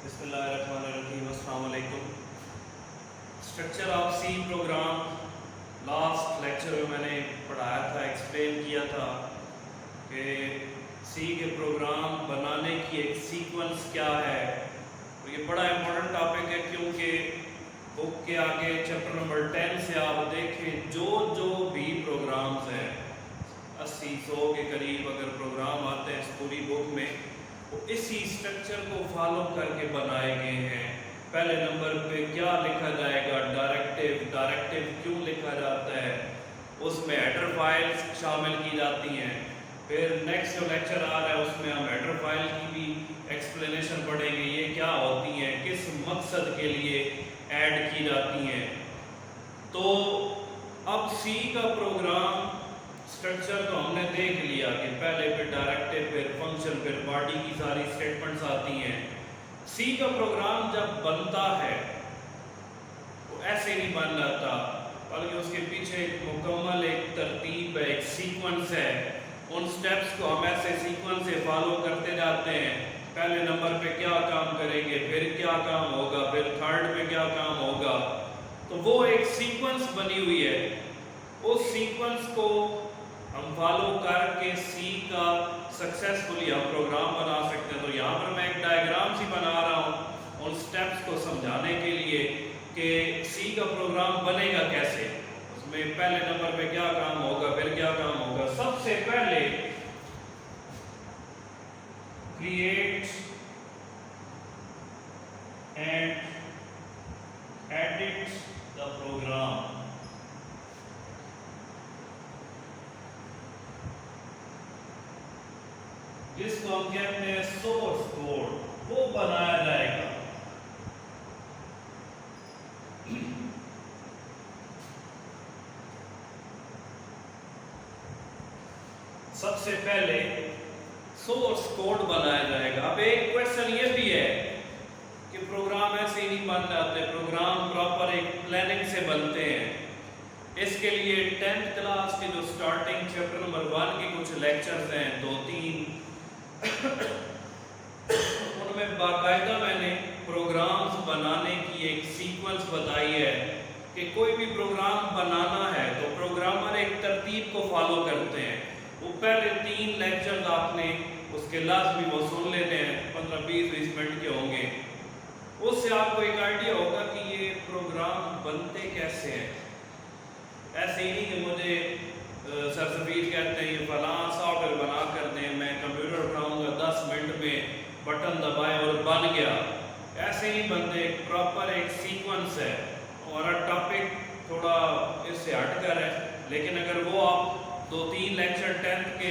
बिस्मिल्लाहिर्रहमानिर्रहीम। अस्सलाम वालेकुम। Structure of C program last lecture में मैंने पढ़ाया था, एक्सप्लेन किया था कि सी के प्रोग्राम बनाने की एक सीक्वेंस क्या है। और ये बड़ा इम्पोर्टेंट टॉपिक है क्योंकि बुक के आगे चैप्टर नंबर 10 से आप देखें जो भी प्रोग्राम्स हैं 80-100 के करीब अगर प्रोग्राम आते हैं इस पूरी बुक में, वो इसी स्ट्रक्चर को फॉलो करके बनाए गए हैं। पहले नंबर पे क्या लिखा जाएगा, डायरेक्टिव क्यों लिखा जाता है, उसमें हेडर फाइल्स शामिल की जाती हैं। फिर नेक्स्ट जो लेक्चर आ रहा है उसमें हम हेडर फाइल की भी एक्सप्लेनेशन पढ़ेंगे, ये क्या होती हैं, किस मकसद के लिए ऐड की जाती हैं। तो अब सी का प्रोग्राम स्ट्रक्चर तो हमने देख लिया कि पहले फिर डायरेक्टिव, फिर फंक्शन, फिर बॉडी की सारी स्टेटमेंट्स आती हैं। सी का प्रोग्राम जब बनता है वो ऐसे नहीं बन जाता, बल्कि उसके पीछे एक मुकम्मल एक तरतीब है, एक सीक्वेंस है। उन स्टेप्स को हम ऐसे सीक्वेंस से फॉलो करते जाते हैं। पहले नंबर पे क्या काम करेंगे, फिर क्या काम होगा, फिर थर्ड पे क्या काम होगा। तो वो एक सीक्वेंस बनी हुई है, उस सीक्वेंस को हम फॉलो करके सी का सक्सेसफुली हम प्रोग्राम बना सकते हैं। तो यहाँ पर मैं एक डायग्राम सी बना रहा हूँ उन स्टेप्स को समझाने के लिए कि सी का प्रोग्राम बनेगा कैसे, उसमें पहले नंबर पे क्या काम होगा, फिर क्या काम होगा। सबसे पहले create and edit the program. जिसको हम कहते हैं सोर्स कोड, वो बनाया जाएगा। सबसे पहले सोर्स कोड बनाया जाएगा। अब एक क्वेश्चन ये भी है कि प्रोग्राम ऐसे ही नहीं बन जाते, प्रोग्राम प्रॉपर एक प्लानिंग से बनते हैं। इसके लिए 10th क्लास के जो स्टार्टिंग चैप्टर नंबर 1 के कुछ लेक्चर्स हैं, 2-3, उनमें बाकायदा मैंने प्रोग्राम्स बनाने की एक सीक्वेंस बताई है कि कोई भी प्रोग्राम बनाना है तो प्रोग्रामर एक तरतीब को फॉलो करते हैं। वो पहले 3 लेक्चर्स आपने उसके लाजमी वो सुन लेने हैं, 15-20 मिनट के होंगे। उससे आपको एक आइडिया होगा कि ये प्रोग्राम बनते कैसे हैं। ऐसे ही नहीं कि मुझे सर सफीद कहते हैं ये फलां सॉफ्टवेयर बना कर दें, मैं कंप्यूटर उठाऊंगा 10 मिनट में, बटन दबाए और बन गया। ऐसे ही बनते, एक प्रॉपर एक सीक्वेंस है। हमारा टॉपिक थोड़ा इससे हटकर है, लेकिन अगर वो आप 2-3 लेक्चर 10th के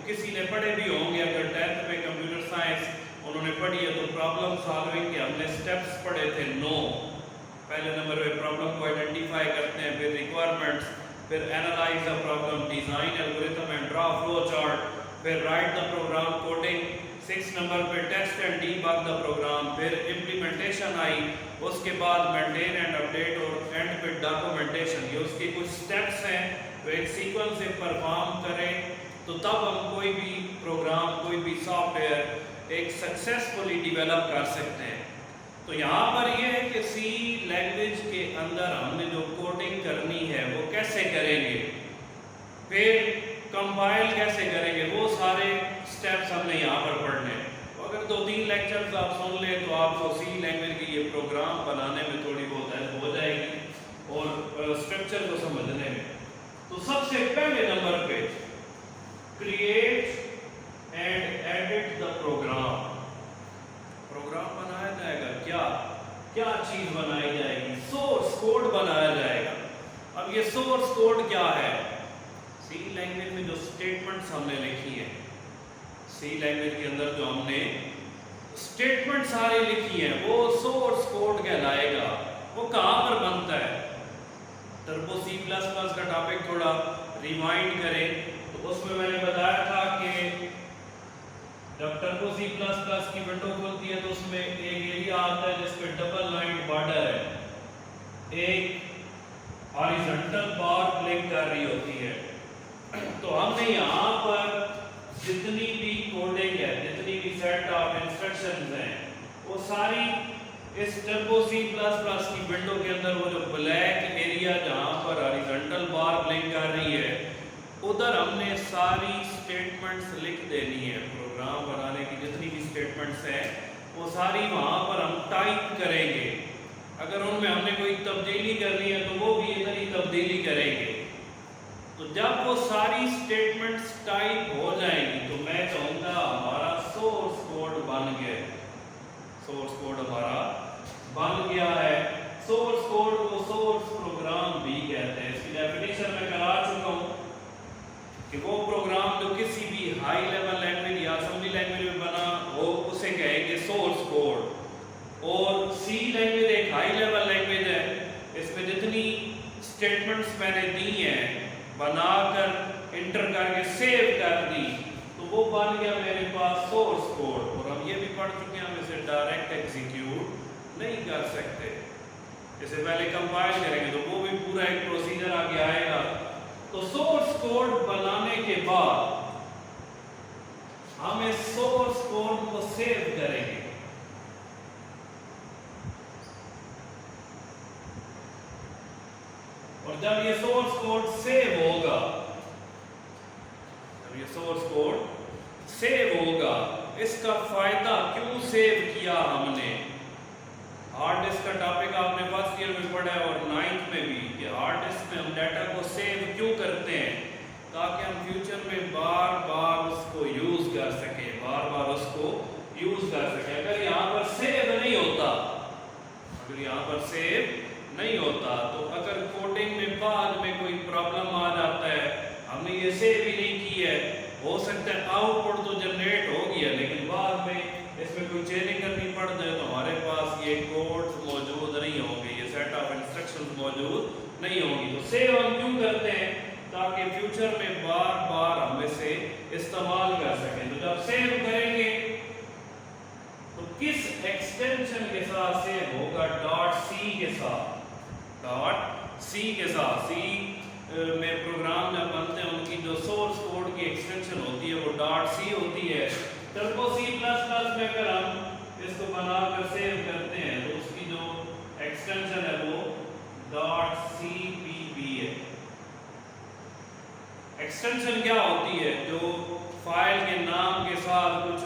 किसी ने पढ़े भी होंगे, अगर 10th में कंप्यूटर साइंस उन्होंने पढ़ी है तो प्रॉब्लम सॉल्विंग के हमने स्टेप्स पढ़े थे 9। पहले नंबर पे प्रॉब्लम को आइडेंटिफाई करते हैं, फिर रिक्वायरमेंट्स, फिर analyse the problem, design algorithm and draw flow chart, फिर राइट द प्रोग्राम कोडिंग। 6 नंबर पे test and debug the program, फिर इम्प्लीमेंटेशन आई, उसके बाद मेंटेन एंड अपडेट और एंड पे डॉक्यूमेंटेशन। ये उसके कुछ स्टेप्स हैं तो एक सीक्वेंस से परफॉर्म करें तो तब हम कोई भी प्रोग्राम, कोई भी सॉफ्टवेयर एक सक्सेसफुली डेवलप कर सकते हैं। तो यहाँ पर यह है कि सी लैंग्वेज के अंदर हमने जो कोडिंग करनी है वो कैसे करेंगे, फिर कंपाइल कैसे करेंगे, वो सारे स्टेप्स हमने यहाँ पर पढ़ने। तो अगर 2-3 लेक्चर्स आप सुन लें तो आपको सी लैंग्वेज की ये प्रोग्राम बनाने में थोड़ी बहुत हेल्प हो जाएगी और स्ट्रक्चर को समझने में। तो सबसे पहले नंबर पे create and edit the program. Program बनाया जाएगा, क्या चीज बनाई जाएगी, सोर्स कोड बनाया जाएगा। अब ये सोर्स कोड क्या है, सी लैंग्वेज में जो स्टेटमेंट्स हमने लिखी है, सी लैंग्वेज के अंदर जो हमने स्टेटमेंट सारी लिखी है वो सोर्स कोड कहलाएगा। वो कहाँ पर बनता है, टर्बो C++ का टॉपिक थोड़ा रिवाइंड करें तो उसमें मैंने बताया था कि जब टर्बो C++ की विंडो खुलती है तो उसमें एक एरिया आता है जिसपे डबल लाइन बॉर्डर है, एक हॉरिजॉन्टल बार ब्लिंक कर रही होती है। तो हमने यहाँ पर जितनी भी कोडिंग है, जितनी भी सेट ऑफ इंस्ट्रक्शंस हैं, वो सारी इस टर्बो C++ की विंडो के अंदर वो जो ब्लैक एरिया जहाँ पर हॉरिजॉन्टल बार ब्लिंक कर रही है, उधर हमने सारी स्टेटमेंट्स लिख देनी है। प्रोग्राम बनाने की जितनी भी स्टेटमेंट्स हैं वो सारी वहाँ पर हम टाइप करेंगे। अगर उनमें हमने कोई तब्दीली करनी है तो वो भी इधर ही तब्दीली करेंगे। तो जब वो सारी स्टेटमेंट्स टाइप हो जाएंगी तो मैं चाहूँगा हमारा सोर्स कोड बन गया। सोर्स कोड हमारा बन गया है। सोर्स कोड को सोर्स प्रोग्राम भी कहते हैं। इसकी डेफिनेशन मैं करा चुका हूँ कि वो प्रोग्राम जो किसी भी हाई लेवल लैंग्वेज या असेंबली लैंग्वेज में बना हो उसे कहेंगे सोर्स कोड। और सी लैंग्वेज एक हाई लेवल लैंग्वेज है। इसमें जितनी स्टेटमेंट्स मैंने दी हैं बनाकर इंटर करके सेव कर दी तो वो बन गया मेरे पास सोर्स कोड। और हम ये भी पढ़ चुके हैं हम इसे डायरेक्ट एग्जीक्यूट नहीं कर सकते। इसे पहले कंपाइल करेंगे तो वो भी पूरा एक प्रोसीजर आगे आएगा। तो सोर्स कोड बनाने के बाद हम इस सोर्स कोड को सेव करेंगे। और जब ये सोर्स कोड सेव होगा, जब ये सोर्स कोड सेव होगा, इसका फायदा क्यों सेव किया हमने? हार्ड डिस्क का टॉपिक आपने फर्स्ट ईयर में पढ़ा है और 9th में भी कि हार्ड डिस्क में हम डाटा को सेव क्यों करते हैं, ताकि हम फ्यूचर में बार बार उसको यूज कर सके, बार बार उसको यूज कर सके। अगर यहाँ पर सेव नहीं होता, अगर यहाँ पर सेव नहीं होता तो अगर कोडिंग में बाद में कोई प्रॉब्लम आ जाता है, हमने ये सेव ही नहीं की है, हो सकता है आउटपुट तो जनरेट हो गया लेकिन बाद में इसमें कोई चेंजिंग करनी पड़ जाए तो हमारे पास ये कोड्स मौजूद नहीं होंगे, ये सेट ऑफ इंस्ट्रक्शंस मौजूद नहीं होंगी। तो सेव हम क्यों करते हैं? ताकि फ्यूचर में बार बार हम इसे इस्तेमाल कर सकें। तो जब सेव करेंगे तो किस एक्सटेंशन के साथ सेव होगा? .c के साथ। .c के साथ। C में प्रोग्राम जब बनते हैं उनकी जो सोर्स कोड की एक्सटेंशन होती है वो .c होती है। टर्बो C++ में अगर हम इसको बनाकर सेव करते हैं तो उसकी जो एक्सटेंशन है वो .cpp है। एक्सटेंशन क्या होती है? जो फाइल के नाम के साथ कुछ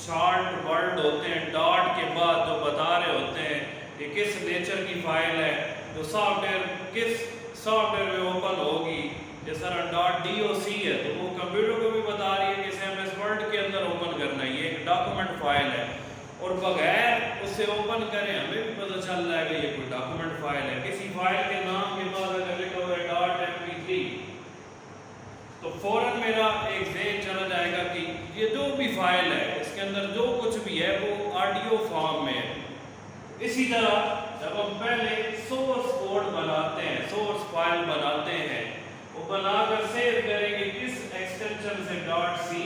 शॉर्ट वर्ड होते हैं, डॉट के बाद जो बता रहे होते हैं कि किस नेचर की फाइल है, जो सॉफ्टवेयर किस सॉफ्टवेयर में ओपन होगी। जिस तरह .doc है तो वो कंप्यूटर को भी बता रही है कि इसे MS वर्ड के अंदर ओपन करना है, ये एक डॉक्यूमेंट फाइल है। और बगैर उसे ओपन करें हमें भी पता चल रहा है कि ये कोई डॉक्यूमेंट फाइल है। किसी फाइल के नाम के बाद अगर लिखा हुआ है .mp3 तो फौरन मेरा एक ज़हन चला जाएगा कि ये जो भी फाइल है इसके अंदर जो कुछ भी है वो ऑडियो फॉर्म में है। इसी तरह जब हम पहले सोर्स कोड बनाते हैं, सोर्स फाइल बनाते हैं, वो बनाकर सेव करेंगे किस एक्सटेंशन से? .c।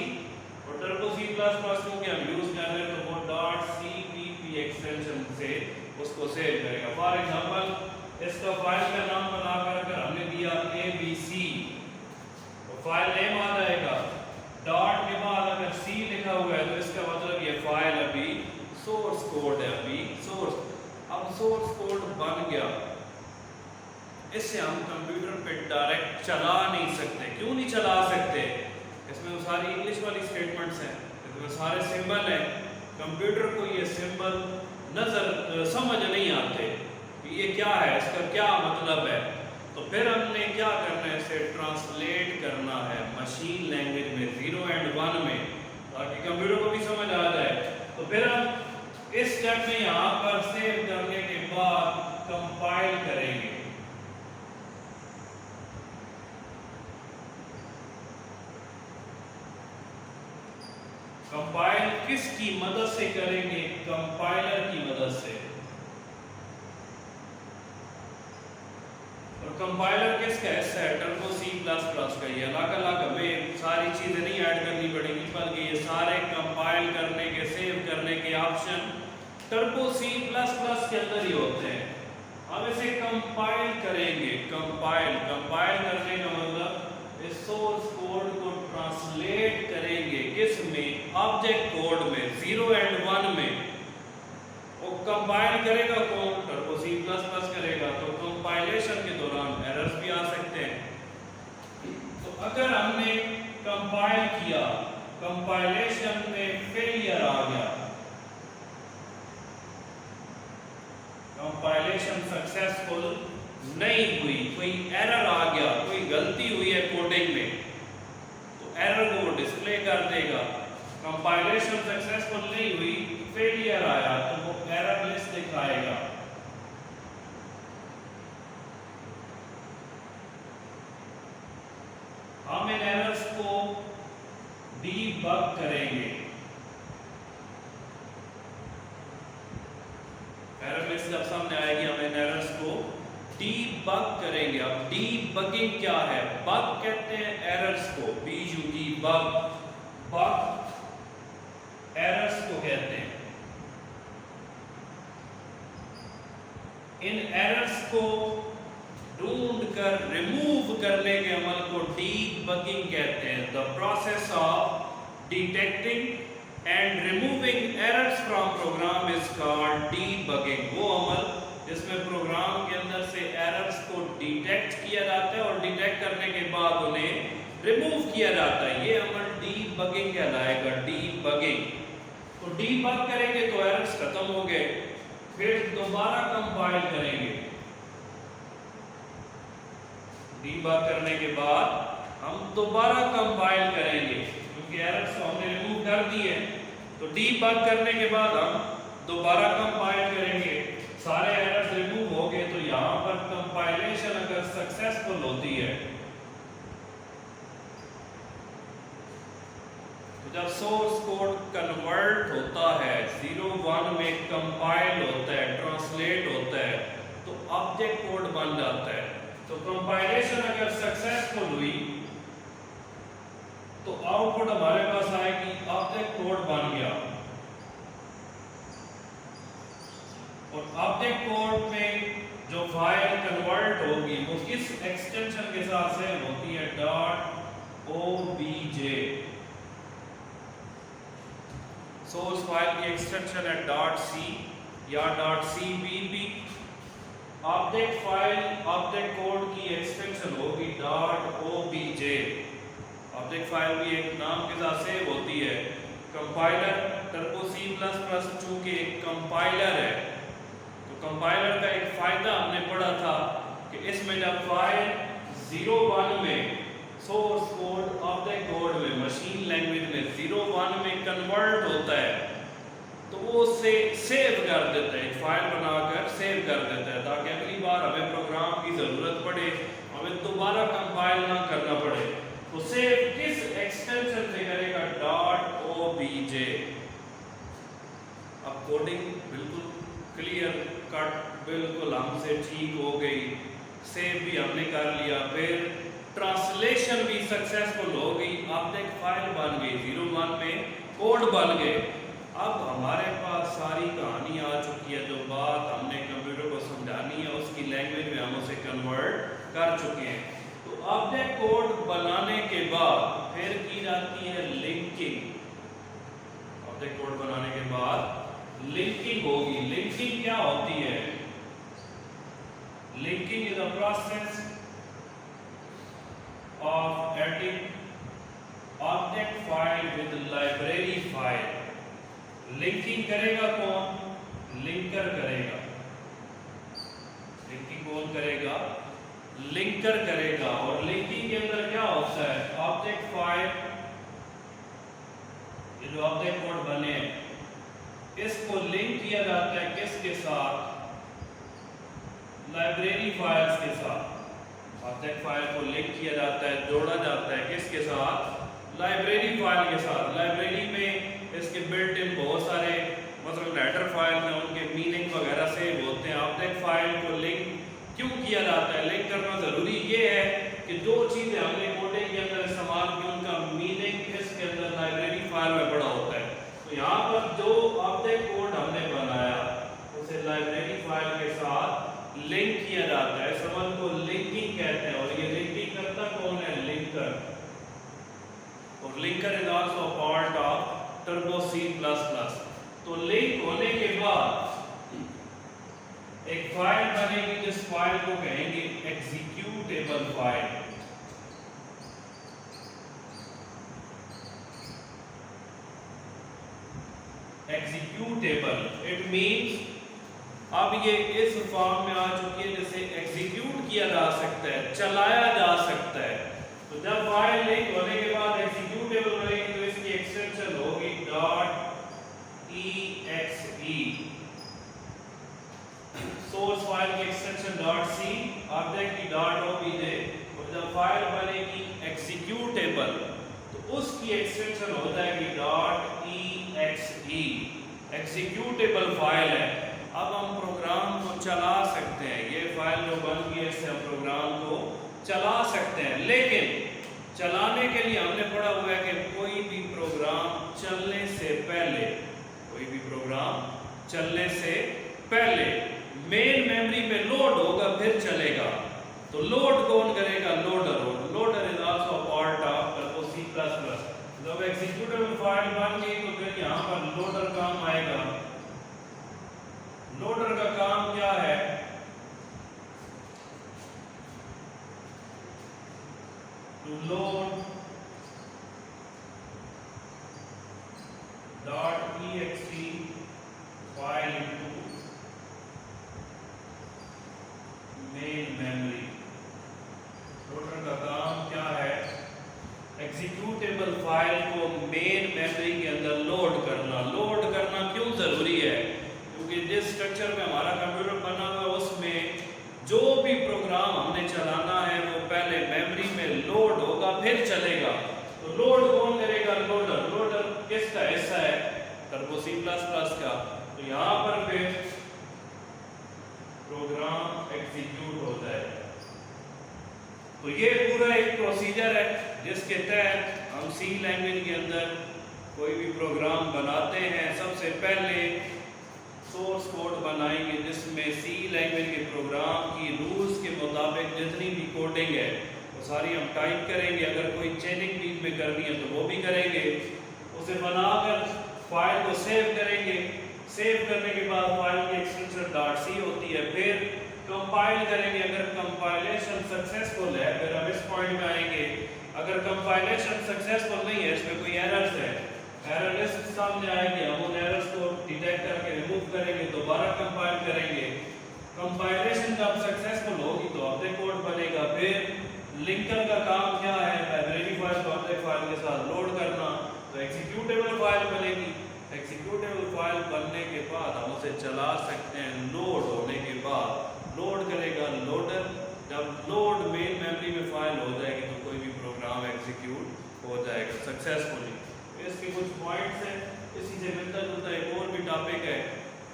और टर्बो C++ क्योंकि हम यूज कर रहे हैं तो वो .cpp एक्सटेंशन से उसको सेव करेगा। फॉर एग्जांपल इसका फाइल का नाम बनाकर अगर हमने दिया abc तो फाइल नेम आ जाएगा। डॉट के बाद अगर c लिखा हुआ है तो इसका मतलब ये फाइल अभी सोर्स कोड है, अभी सोर्स। अब सोर्स कोड बन गया, इससे हम कंप्यूटर पे डायरेक्ट चला नहीं सकते। क्यों नहीं चला सकते? इसमें वो सारी इंग्लिश वाली स्टेटमेंट्स हैं, इसमें सारे सिंबल हैं। कंप्यूटर को ये सिंबल समझ नहीं आते कि ये क्या है, इसका क्या मतलब है। तो फिर हमने क्या करना है? इसे ट्रांसलेट करना है मशीन लैंग्वेज में 0 and 1 में, ताकि कंप्यूटर को भी समझ आ जाए। तो फिर हम इस स्टेप में यहाँ पर सेव करने के बाद कंपाइल करेंगे। कंपाइल किसकी मदद से करेंगे? कंपाइलर की मदद से। और कंपाइलर किसका हिस्सा है? टर्बो C++ का। ये अलग-अलग हमें सारी चीजें नहीं ऐड करनी पड़ेगी, बल्कि ये सारे कंपाइल करने के, सेव करने के ऑप्शन टर्बो C++ के अंदर ही होते हैं। हम इसे कंपाइल करेंगे। कंपाइल करने का मतलब इस सोर्स कोड को ट्रांसलेट करेंगे किस में? ऑब्जेक्ट कोड में, 0 and 1 में। कंपाइल करेगा कौन? टर्बो सी प्लस प्लस करेगा। तो कंपाइलेशन के दौरान एरर्स भी आ सकते हैं। तो अगर हमने कंपाइल किया, कंपाइलेशन में फेलियर आ गया, कंपाइलेशन सक्सेसफुल नहीं हुई, कोई एरर आ गया, कोई गलती हुई है कोडिंग में, तो एरर को वो डिस्प्ले कर देगा। कंपाइलेशन सक्सेसफुल नहीं हुई, फेलियर आया, तो वो एरर लिस्ट दिखाएगा। हम इन एरर्स को डीबग करेंगे। एरर लिस्ट जब सामने आएगी, हम इन एरर्स को डीबग करेंगे। अब डीबगिंग क्या है? बग कहते हैं एरर्स को, BUG बग, बग एरर्स को कहते हैं। इन एरर्स को ढूंढकर रिमूव करने के अमल को डीबगिंग कहते हैं। The process of detecting and removing errors from program is called debugging. वो अमल जिसमें प्रोग्राम के अंदर से एरर्स को डिटेक्ट किया जाता है और डिटेक्ट करने के बाद उन्हें रिमूव किया जाता है, ये अमल डीबगिंग कहलाएगा। डीबगिंग, तो डीबग करेंगे तो एरर्स खत्म हो गए, फिर दोबारा कंपाइल करेंगे। डीबग करने के बाद हम दोबारा कंपाइल करेंगे, क्योंकि एरर्स को हमने रिमूव कर दिए। तो डीबग करने के बाद हम दोबारा कंपाइल करेंगे, सारे एरर्स रिमूव हो गए। तो यहां पर कंपाइलेशन अगर सक्सेसफुल होती है, तो जब सोर्स कोड कन्वर्ट होता है, 0-1 में कंपाइल होता है, ट्रांसलेट होता है, तो ऑब्जेक्ट कोड बन जाता है। तो कंपाइलेशन अगर सक्सेसफुल हुई तो आउटपुट हमारे पास आएगी, ऑब्जेक्ट कोड बन गया। और ऑब्जेक्ट कोड में जो फाइल कन्वर्ट होगी वो किस एक्सटेंशन के साथ से होती है? .obj। सोर्स फाइल की एक्सटेंशन है .c या .cpp। Object file, object code की एक्सटेंशन होगी .obj। ऑब्जेक्ट फाइल भी एक नाम के साथ सेव होती है। कंपाइलर टर्बो C++ चूंकि एक कंपाइलर है, तो कंपाइलर का एक फायदा हमने पढ़ा था कि इसमें जब फाइल 0-1 में सोर्स कोड ऑब्जेक्ट कोड में मशीन लैंग्वेज में 0-1 में कन्वर्ट होता है, तो वो उसे सेव कर देता है, एक फाइल बनाकर सेव कर देता है, ताकि अगली बार हमें प्रोग्राम की जरूरत पड़े, हमें दोबारा कंपाइल ना करना पड़े। तो सेव किस एक्सटेंशन से करेगा? .obj। अब कोडिंग बिल्कुल क्लियर कट, बिल्कुल हमसे ठीक हो गई, सेव भी हमने कर लिया, फिर ट्रांसलेशन भी सक्सेसफुल हो गई, ऑब्जेक्ट फाइल बन गई, 0-1 में कोड बन गए। अब हमारे पास सारी कहानी आ चुकी है, जो बात हमने कंप्यूटर को समझानी है उसकी लैंग्वेज में हम उसे कन्वर्ट कर चुके हैं। तो ऑब्जेक्ट कोड बनाने के बाद फिर की जाती है लिंकिंग। ऑब्जेक्ट कोड बनाने के बाद लिंकिंग होगी। लिंकिंग क्या होती है? Linking is a process of adding object file with library file. Linking करेगा कौन? लिंकर करेगा। लिंकिंग कौन करेगा? लिंकर करेगा। और लिंकिंग के अंदर क्या होता है? ऑब्जेक्ट फाइल, ये जो ऑब्जेक्ट कोड बने इसको लिंक किया जाता है किसके साथ? लाइब्रेरी फाइल्स के साथ। ऑब्जेक्ट फाइल को लिंक किया जाता है, जोड़ा जाता है किसके साथ? लाइब्रेरी फाइल के साथ। लाइब्रेरी में इसके बिल्ट इन बहुत सारे मतलब लेटर फाइल में उनके मीनिंग वगैरह सेव होते हैं। ऑब्जेक्ट फाइल को लिंक क्यों किया जाता है? लिंक करना जरूरी ये है कि जो चीजें हमने कोडिंग के अंदर इस्तेमाल की उनका मीनिंग इसके अंदर लाइब्रेरी फाइल में बड़ा होता है। तो यहाँ पर जो ऑब्जेक्ट कोड हमने बनाया उसे लाइब्रेरी फाइल के साथ लिंक किया जाता है। इस अमल को लिंकिंग कहते हैं। और ये लिंकिंग करता कौन है? लिंकर। और linker is also part of turbo C++। तो लिंक होने के बाद एक फाइल बनेगी जिस फाइल को कहेंगे executable file. Executable it means अब ये इस फॉर्म में आ चुकी है जिसे एग्जीक्यूट किया जा सकता है, चलाया जा सकता है। तो जब फाइल लिंक होने के बाद एग्जीक्यूटेबल बनेगी तो इसकी एक्सटेंशन होगी .exe। सोर्स फाइल की एक्सटेंशन .c, ऑब्जेक्ट की .obj। और जब फाइल बनेगी एग्जीक्यूटेबल तो उसकी एक्सटेंशन हो जाएगी .exe। एग्जीक्यूटेबल फाइल है, अब हम प्रोग्राम को चला सकते हैं। ये फाइल जो बन गई है इससे हम प्रोग्राम को चला सकते हैं। लेकिन चलाने के लिए हमने पढ़ा हुआ है कि कोई भी प्रोग्राम चलने से पहले, कोई भी प्रोग्राम चलने से पहले मेन मेमोरी में लोड होगा फिर चलेगा। तो लोड कौन करेगा? Loader. Loader is also part of C++। जब एग्जीक्यूटेबल फाइल बन गई तो फिर यहाँ पर लोडर काम आएगा। लोडर का काम क्या है? To load .exe file into main memory. Loader का काम क्या है? एग्जीक्यूटेबल फाइल को मेन मेमोरी के अंदर लोड करना। लोड करना क्यों जरूरी है? क्योंकि जिस स्ट्रक्चर में हमारा कंप्यूटर बना हुआ है उसमें जो भी प्रोग्राम हमने चलाना है वो पहले मेमोरी में लोड होगा फिर चलेगा। तो लोड कौन करेगा? लोडर। लोडर किसका हिस्सा है? टर्बो C++ का। तो यहाँ पर फिर प्रोग्राम एग्जीक्यूट होता है। तो ये पूरा एक प्रोसीजर है जिसके तहत हम C लैंग्वेज के अंदर कोई भी प्रोग्राम बनाते हैं। सबसे पहले सोर्स कोड बनाएंगे जिसमें C लैंग्वेज के प्रोग्राम की रूल्स के मुताबिक जितनी भी कोडिंग है वो सारी हम टाइप करेंगे। अगर कोई चेनिंग बीच में करनी है तो वो भी करेंगे। उसे बनाकर फाइल को सेव करेंगे। सेव करने के बाद फाइल की एक्सटेंशन .c होती है। फिर कंपाइल करेंगे। अगर कंपाइलेशन सक्सेसफुल है फिर हम इस पॉइंट में आएंगे। अगर कंपाइलेशन सक्सेसफुल नहीं है, इसमें कोई एरर्स है, एरर लिस्ट सामने आएगी, हम उन एरर्स को डिटेक्ट करके रिमूव करेंगे, दोबारा कंपाइल करेंगे। कंपाइलेशन जब सक्सेसफुल होगी तो ऑब्जेक्ट कोड बनेगा। फिर लिंकर का काम क्या है? लाइब्रेरी फाइल को ऑब्जेक्ट फाइल के साथ लोड करना। तो एग्जीक्यूटेबल फाइल बनेगी। एग्जीक्यूटेबल फाइल बनने के बाद हम उसे चला सकते हैं। लोड होने के बाद लोड करेगा लोडर। जब लोड मेन मेमोरी में फाइल हो जाएगी तो कोई भी प्रोग्राम एग्जीक्यूट हो जाएगा सक्सेसफुली। इसके कुछ पॉइंट्स हैं। इसी से मिलता जुलता एक और भी टॉपिक है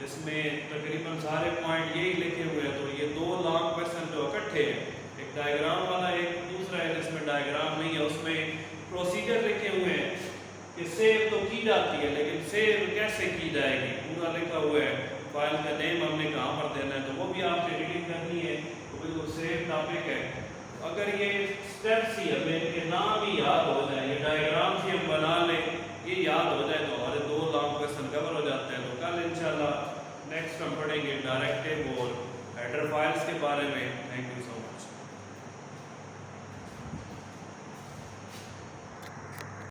जिसमें तकरीबन सारे पॉइंट यही लिखे हुए हैं। तो ये दो लॉन्ग क्वेश्चन जो इकट्ठे हैं, एक डायग्राम वाला एक दूसरा है जिसमें डायग्राम नहीं है, उसमें प्रोसीजर लिखे हुए हैं कि सेव तो की जाती है लेकिन सेव कैसे की जाएगी पूरा लिखा हुआ है। फाइल का नेम हमने कहाँ पर देना है तो वो भी आपने रीडिंग करनी है। तो बिल्कुल सेम टॉपिक है। अगर ये स्टेप्स ही हमें इनके नाम ही याद हो जाए, ये डायग्राम ही हम बना लें, ये याद हो जाए तो हमारे दो लॉन्ग क्वेश्चन कवर हो जाते हैं। तो कल इंशाल्लाह नेक्स्ट हम पढ़ेंगे डायरेक्टिव और हेडर फाइल्स के बारे में। Thank you.